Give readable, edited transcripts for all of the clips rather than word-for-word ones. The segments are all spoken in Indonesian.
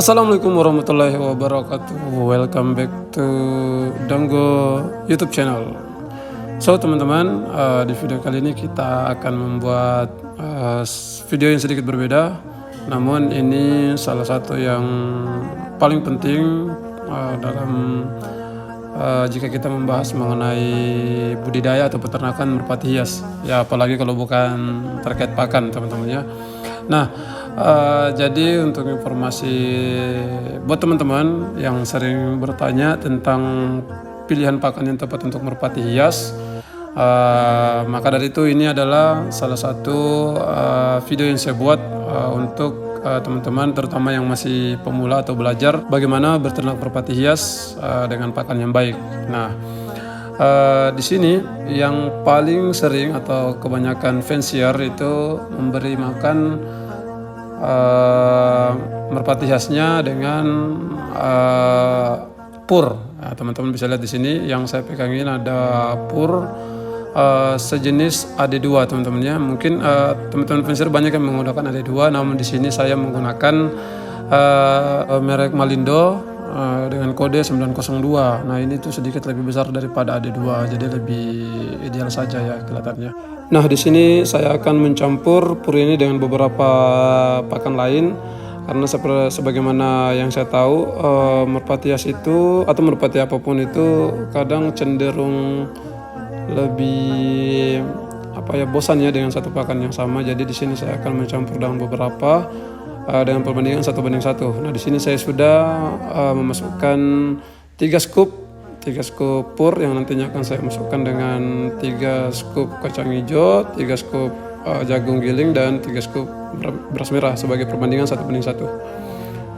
Assalamualaikum warahmatullahi wabarakatuh. Welcome back to Danggo YouTube channel. So teman-teman, di video kali ini kita akan membuat video yang sedikit berbeda. Namun ini salah satu yang paling penting dalam jika kita membahas mengenai budidaya atau peternakan merpati hias. Ya apalagi kalau bukan terkait pakan teman-teman ya. Nah, jadi untuk informasi buat teman-teman yang sering bertanya tentang pilihan pakan yang tepat untuk merpati hias, maka dari itu ini adalah salah satu video yang saya buat untuk teman-teman terutama yang masih pemula atau belajar bagaimana berternak merpati hias dengan pakan yang baik. Nah, di sini yang paling sering atau kebanyakan fancier itu memberi makan merpati hiasnya dengan pur. Nah, teman-teman bisa lihat di sini yang saya pegangin ada pur sejenis AD2 teman-teman ya. Mungkin teman-teman fancier banyak yang menggunakan AD2, namun di sini saya menggunakan merek Malindo dengan kode 902. Nah ini tuh sedikit lebih besar daripada AD2, jadi lebih ideal saja ya kelihatannya. Nah di sini saya akan mencampur pur ini dengan beberapa pakan lain karena sebagaimana yang saya tahu merpati hias itu atau merpati apapun itu kadang cenderung lebih bosan ya dengan satu pakan yang sama. Jadi di sini saya akan mencampur dengan beberapa dengan perbandingan 1:1. Nah di sini saya sudah memasukkan 3 scoop pur yang nantinya akan saya masukkan dengan 3 scoop kacang hijau, 3 scoop jagung giling dan 3 scoop beras merah sebagai perbandingan 1:1.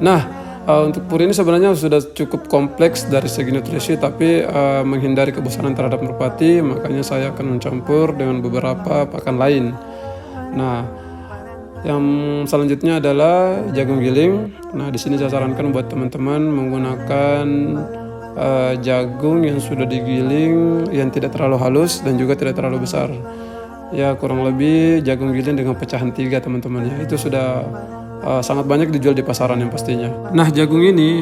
Nah untuk pur ini sebenarnya sudah cukup kompleks dari segi nutrisi, tapi menghindari kebosanan terhadap merpati, makanya saya akan mencampur dengan beberapa pakan lain. Nah yang selanjutnya adalah jagung giling. Nah, di sini saya sarankan buat teman-teman menggunakan jagung yang sudah digiling yang tidak terlalu halus dan juga tidak terlalu besar. Ya, kurang lebih jagung giling dengan pecahan 3 teman-teman ya. Itu sudah sangat banyak dijual di pasaran yang pastinya. Nah, jagung ini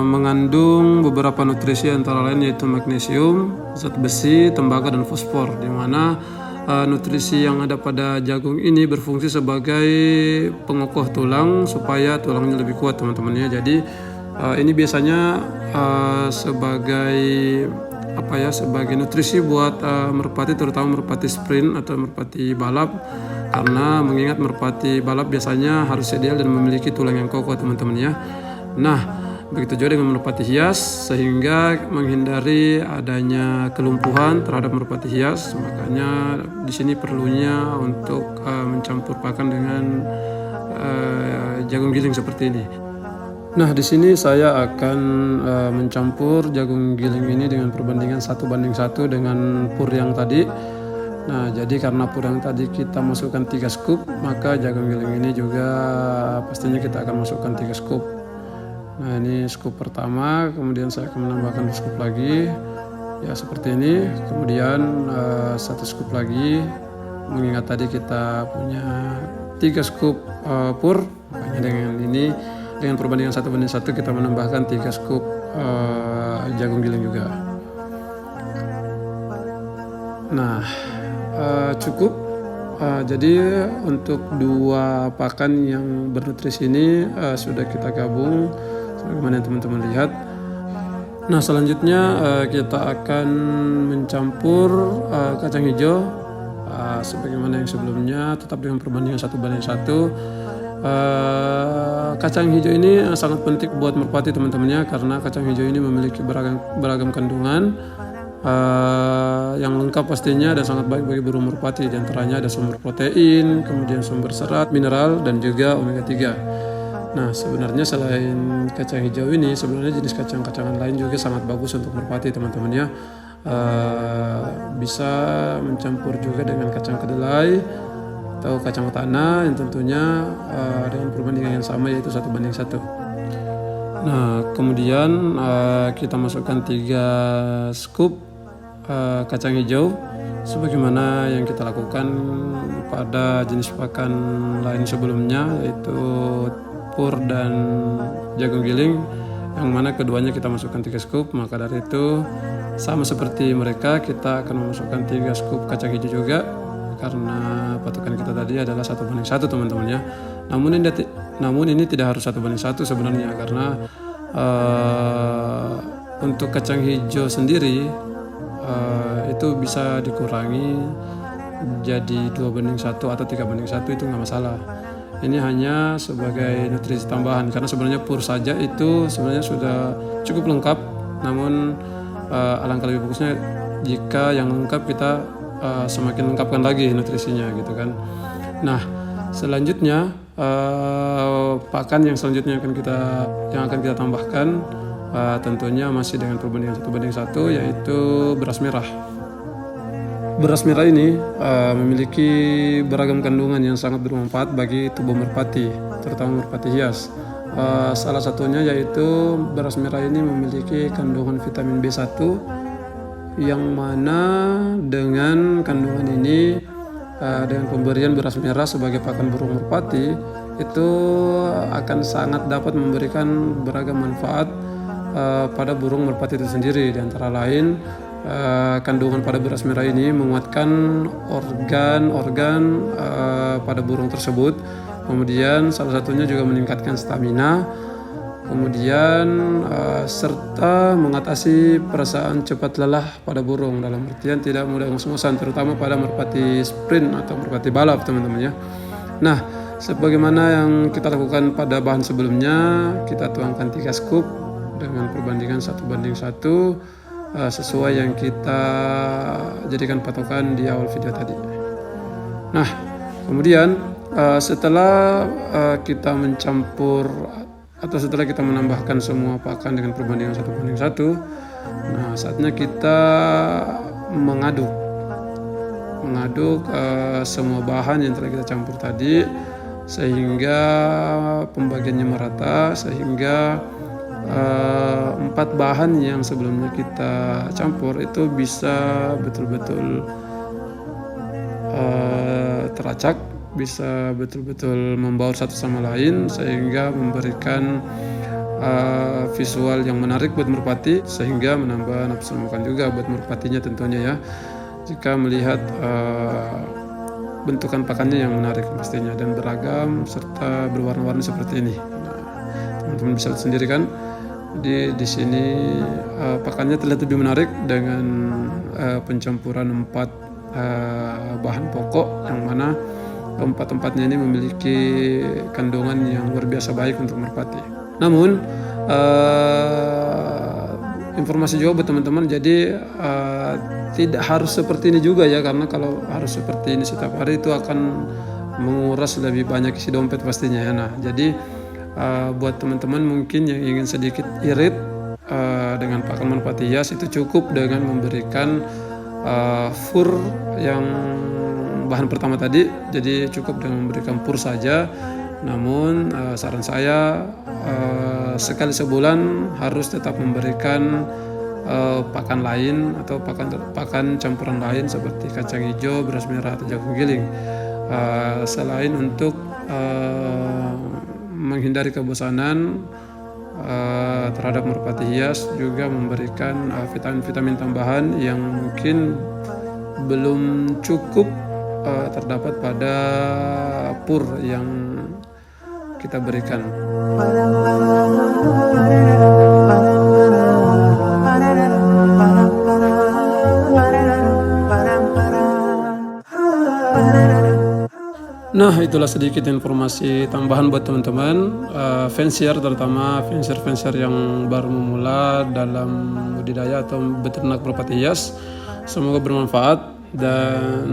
mengandung beberapa nutrisi antara lain yaitu magnesium, zat besi, tembaga dan fosfor, di mana nutrisi yang ada pada jagung ini berfungsi sebagai pengokoh tulang supaya tulangnya lebih kuat teman-teman ya. Jadi ini biasanya sebagai sebagai nutrisi buat merpati, terutama merpati sprint atau merpati balap, karena mengingat merpati balap biasanya harus ideal dan memiliki tulang yang kokoh teman-teman ya. Nah begitu juga dengan merpati hias, sehingga menghindari adanya kelumpuhan terhadap merpati hias. Makanya di sini perlunya untuk mencampur pakan dengan jagung giling seperti ini. Nah di sini saya akan mencampur jagung giling ini dengan perbandingan 1:1 dengan pur yang tadi. Nah jadi karena pur yang tadi kita masukkan 3 scoop, maka jagung giling ini juga pastinya kita akan masukkan 3 scoop. Nah ini scoop pertama, kemudian saya akan menambahkan 2 scoop lagi ya seperti ini, kemudian 1 scoop lagi, mengingat tadi kita punya 3 scoop pur, makanya dengan ini dengan perbandingan 1:1 kita menambahkan 3 scoop jagung giling juga. Nah cukup. Jadi untuk 2 pakan yang bernutrisi ini sudah kita gabung sebagaimana yang teman-teman lihat. Nah selanjutnya kita akan mencampur kacang hijau sebagaimana yang sebelumnya, tetap dengan perbandingan 1:1. Kacang hijau ini sangat penting buat merpati teman-temannya, karena kacang hijau ini memiliki beragam kandungan yang lengkap pastinya dan sangat baik bagi burung merpati. Di antaranya ada sumber protein, kemudian sumber serat, mineral, dan juga omega 3. Nah sebenarnya selain kacang hijau ini, sebenarnya jenis kacang-kacangan lain juga sangat bagus untuk merpati teman-teman ya. Bisa mencampur juga dengan kacang kedelai atau kacang tanah yang tentunya dengan perbandingan yang sama yaitu 1:1. Nah kemudian kita masukkan 3 scoop kacang hijau sebagaimana yang kita lakukan pada jenis pakan lain sebelumnya, yaitu pur dan jagung giling, yang mana keduanya kita masukkan 3 scoop. Maka dari itu sama seperti mereka, kita akan memasukkan 3 scoop kacang hijau juga, karena patokan kita tadi adalah 1:1 teman-teman ya. Namun ini tidak harus 1:1 sebenarnya, karena untuk kacang hijau sendiri itu bisa dikurangi jadi 2:1 atau 3:1, itu nggak masalah. Ini hanya sebagai nutrisi tambahan, karena sebenarnya pur saja itu sebenarnya sudah cukup lengkap. Namun alangkah lebih bagusnya jika yang lengkap kita semakin lengkapkan lagi nutrisinya gitu kan. Nah, selanjutnya pakan yang selanjutnya yang akan kita tambahkan tentunya masih dengan perbandingan 1:1, yaitu beras merah. Beras merah ini memiliki beragam kandungan yang sangat bermanfaat bagi tubuh merpati, terutama merpati hias. Salah satunya yaitu beras merah ini memiliki kandungan vitamin B1, yang mana dengan kandungan ini, dengan pemberian beras merah sebagai pakan burung merpati, itu akan sangat dapat memberikan beragam manfaat pada burung merpati itu sendiri. Di antara lain, kandungan pada beras merah ini menguatkan organ-organ pada burung tersebut. Kemudian salah satunya juga meningkatkan stamina, kemudian serta mengatasi perasaan cepat lelah pada burung, dalam artian tidak mudah ngos-ngosan, terutama pada merpati sprint atau merpati balap teman-teman ya. Nah, sebagaimana yang kita lakukan pada bahan sebelumnya, kita tuangkan 3 scoop dengan perbandingan 1:1 sesuai yang kita jadikan patokan di awal video tadi. Nah, kemudian setelah kita mencampur atau setelah kita menambahkan semua pakan dengan perbandingan 1:1, nah saatnya kita mengaduk semua bahan yang telah kita campur tadi, sehingga pembagiannya merata, sehingga 4 bahan yang sebelumnya kita campur itu bisa betul-betul teracak, bisa betul-betul membaur satu sama lain, sehingga memberikan visual yang menarik buat merpati, sehingga menambah nafsu makan juga buat merpatinya tentunya ya, jika melihat bentukan pakannya yang menarik pastinya dan beragam serta berwarna-warni seperti ini. Nah, teman-teman bisa lihat sendiri kan, di sini pakannya terlihat lebih menarik dengan pencampuran 4 bahan pokok, yang mana keempat-empatnya ini memiliki kandungan yang luar biasa baik untuk merpati. Namun informasi juga buat teman-teman, jadi tidak harus seperti ini juga ya, karena kalau harus seperti ini setiap hari itu akan menguras lebih banyak isi dompet pastinya ya. Nah, jadi buat teman-teman mungkin yang ingin sedikit irit dengan pakan merpati hias, itu cukup dengan memberikan fur yang bahan pertama tadi. Jadi cukup dengan memberikan pur saja. Namun saran saya sekali sebulan harus tetap memberikan pakan lain atau pakan campuran lain seperti kacang hijau, beras merah atau jagung giling, selain untuk menghindari kebosanan terhadap merpati hias, juga memberikan vitamin-vitamin tambahan yang mungkin belum cukup terdapat pada pur yang kita berikan. Nah, itulah sedikit informasi tambahan buat teman-teman fancier, terutama fancier yang baru memula dalam budidaya atau beternak merpati hias. Semoga bermanfaat, dan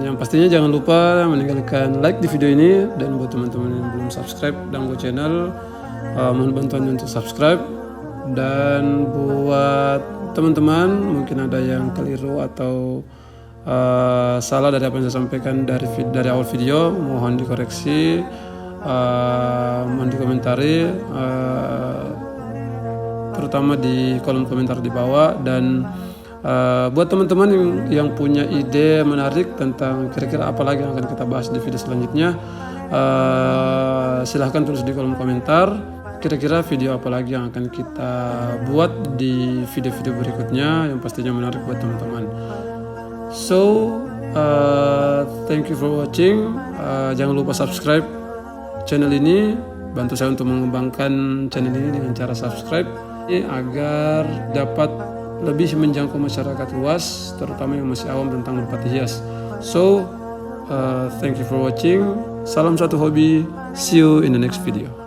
yang pastinya jangan lupa meninggalkan like di video ini, dan buat teman-teman yang belum subscribe Danggo channel, mohon bantuan untuk subscribe. Dan buat teman-teman mungkin ada yang keliru atau salah dari apa yang saya sampaikan dari awal video, mohon dikoreksi, mohon dikomentari, terutama di kolom komentar di bawah. Dan buat teman-teman yang punya ide menarik tentang kira-kira apa lagi yang akan kita bahas di video selanjutnya, Silahkan tulis di kolom komentar kira-kira video apa lagi yang akan kita buat di video-video berikutnya yang pastinya menarik buat teman-teman. So thank you for watching. Jangan lupa subscribe channel ini, bantu saya untuk mengembangkan channel ini dengan cara subscribe agar dapat lebih menjangkau masyarakat luas, terutama yang masih awam tentang merpati hias. So thank you for watching. Salam satu hobi. See you in the next video.